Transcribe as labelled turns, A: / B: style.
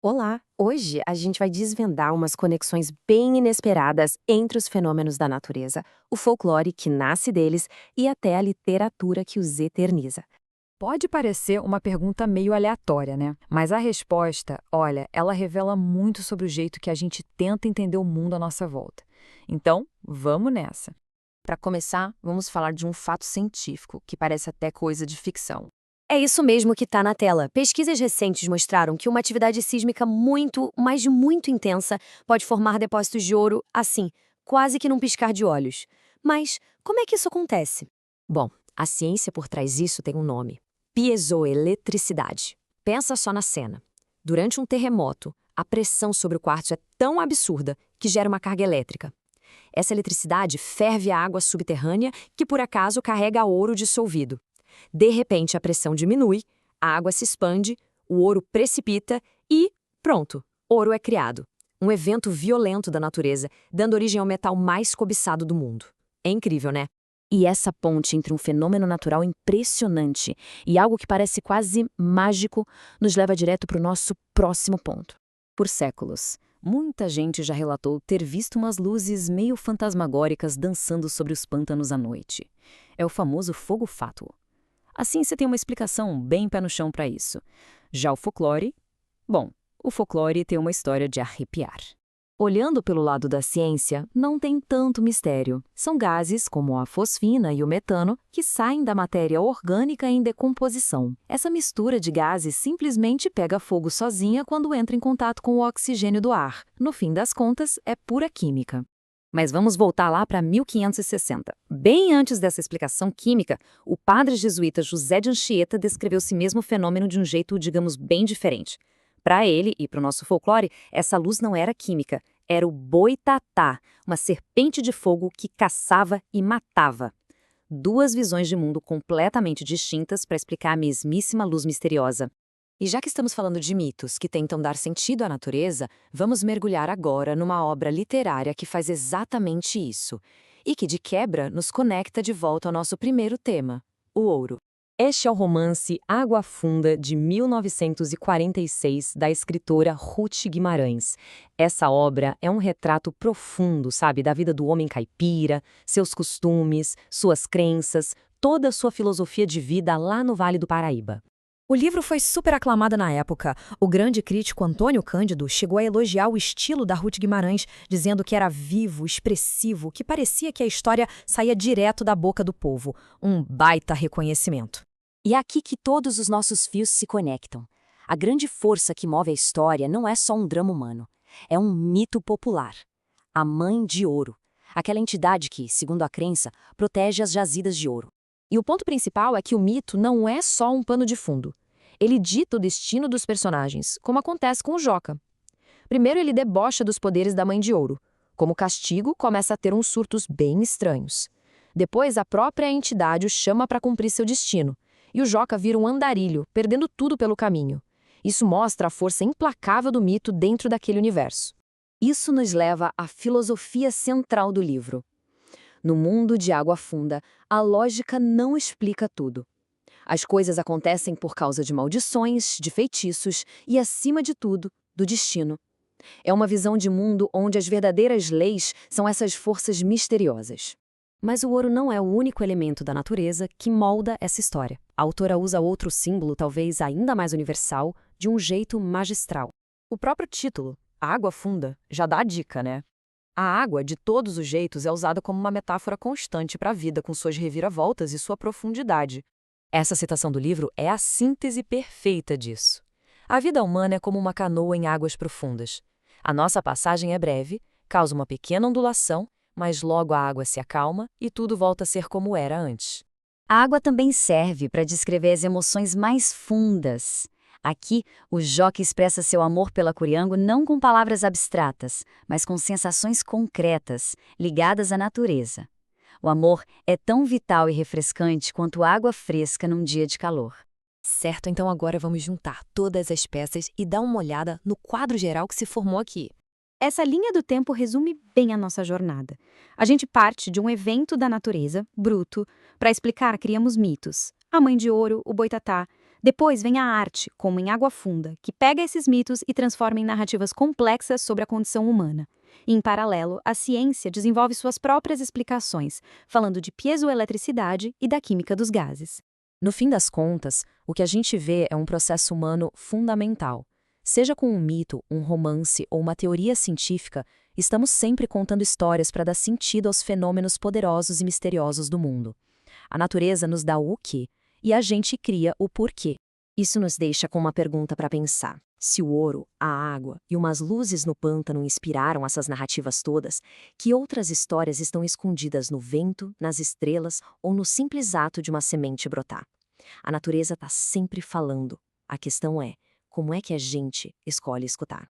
A: Olá! Hoje a gente vai desvendar umas conexões bem inesperadas entre os fenômenos da natureza, o folclore que nasce deles e até a literatura que os eterniza.
B: Pode parecer uma pergunta meio aleatória, né? Mas a resposta, olha, ela revela muito sobre o jeito que a gente tenta entender o mundo à nossa volta. Então, vamos nessa.
C: Para começar, vamos falar de um fato científico, que parece até coisa de ficção.
A: É isso mesmo que está na tela. Pesquisas recentes mostraram que uma atividade sísmica muito, mas muito intensa pode formar depósitos de ouro assim, quase que num piscar de olhos. Mas como é que isso acontece? Bom, a ciência por trás disso tem um nome: piezoeletricidade. Pensa só na cena. Durante um terremoto, a pressão sobre o quartzo é tão absurda que gera uma carga elétrica. Essa eletricidade ferve a água subterrânea que, por acaso, carrega ouro dissolvido. De repente, a pressão diminui, a água se expande, o ouro precipita e, pronto, ouro é criado. Um evento violento da natureza, dando origem ao metal mais cobiçado do mundo. É incrível, né? E essa ponte entre um fenômeno natural impressionante e algo que parece quase mágico nos leva direto para o nosso próximo ponto.
B: Por séculos, muita gente já relatou ter visto umas luzes meio fantasmagóricas dançando sobre os pântanos à noite. É o famoso fogo fátuo. A ciência tem uma explicação bem pé no chão para isso. Já o folclore? Bom, o folclore tem uma história de arrepiar. Olhando pelo lado da ciência, não tem tanto mistério. São gases, como a fosfina e o metano, que saem da matéria orgânica em decomposição. Essa mistura de gases simplesmente pega fogo sozinha quando entra em contato com o oxigênio do ar. No fim das contas, é pura química. Mas vamos voltar lá para 1560. Bem antes dessa explicação química, o padre jesuíta José de Anchieta descreveu esse mesmo fenômeno de um jeito, digamos, bem diferente. Para ele e para o nosso folclore, essa luz não era química, era o boitatá, uma serpente de fogo que caçava e matava. Duas visões de mundo completamente distintas para explicar a mesmíssima luz misteriosa.
C: E já que estamos falando de mitos que tentam dar sentido à natureza, vamos mergulhar agora numa obra literária que faz exatamente isso, e que, de quebra, nos conecta de volta ao nosso primeiro tema, o ouro.
A: Este é o romance Água Funda, de 1946, da escritora Ruth Guimarães. Essa obra é um retrato profundo, sabe, da vida do homem caipira, seus costumes, suas crenças, toda a sua filosofia de vida lá no Vale do Paraíba.
B: O livro foi super aclamado na época. O grande crítico Antônio Cândido chegou a elogiar o estilo da Ruth Guimarães, dizendo que era vivo, expressivo, que parecia que a história saía direto da boca do povo. Um baita reconhecimento.
D: E é aqui que todos os nossos fios se conectam. A grande força que move a história não é só um drama humano. É um mito popular. A Mãe de Ouro. Aquela entidade que, segundo a crença, protege as jazidas de ouro.
C: E o ponto principal é que o mito não é só um pano de fundo. Ele dita o destino dos personagens, como acontece com o Joca. Primeiro, ele debocha dos poderes da Mãe de Ouro. Como castigo, começa a ter uns surtos bem estranhos. Depois, a própria entidade o chama para cumprir seu destino. E o Joca vira um andarilho, perdendo tudo pelo caminho. Isso mostra a força implacável do mito dentro daquele universo.
D: Isso nos leva à filosofia central do livro. No mundo de Água Funda, a lógica não explica tudo. As coisas acontecem por causa de maldições, de feitiços e, acima de tudo, do destino. É uma visão de mundo onde as verdadeiras leis são essas forças misteriosas.
A: Mas o ouro não é o único elemento da natureza que molda essa história. A autora usa outro símbolo, talvez ainda mais universal, de um jeito magistral.
B: O próprio título, Água Funda, já dá a dica, né? A água, de todos os jeitos, é usada como uma metáfora constante para a vida, com suas reviravoltas e sua profundidade.
A: Essa citação do livro é a síntese perfeita disso. A vida humana é como uma canoa em águas profundas. A nossa passagem é breve, causa uma pequena ondulação, mas logo a água se acalma e tudo volta a ser como era antes.
D: A água também serve para descrever as emoções mais fundas. Aqui, o Joca expressa seu amor pela Curiango não com palavras abstratas, mas com sensações concretas, ligadas à natureza. O amor é tão vital e refrescante quanto água fresca num dia de calor.
C: Certo, então agora vamos juntar todas as peças e dar uma olhada no quadro geral que se formou aqui.
E: Essa linha do tempo resume bem a nossa jornada. A gente parte de um evento da natureza, bruto, para explicar criamos mitos. A Mãe de Ouro, o Boitatá, Depois vem a arte, como em Água Funda, que pega esses mitos e transforma em narrativas complexas sobre a condição humana. E, em paralelo, a ciência desenvolve suas próprias explicações, falando de piezoeletricidade e da química dos gases.
B: No fim das contas, o que a gente vê é um processo humano fundamental. Seja com um mito, um romance ou uma teoria científica, estamos sempre contando histórias para dar sentido aos fenômenos poderosos e misteriosos do mundo. A natureza nos dá o quê, e a gente cria o porquê.
D: Isso nos deixa com uma pergunta para pensar. Se o ouro, a água e umas luzes no pântano inspiraram essas narrativas todas, que outras histórias estão escondidas no vento, nas estrelas ou no simples ato de uma semente brotar? A natureza está sempre falando. A questão é, como é que a gente escolhe escutar?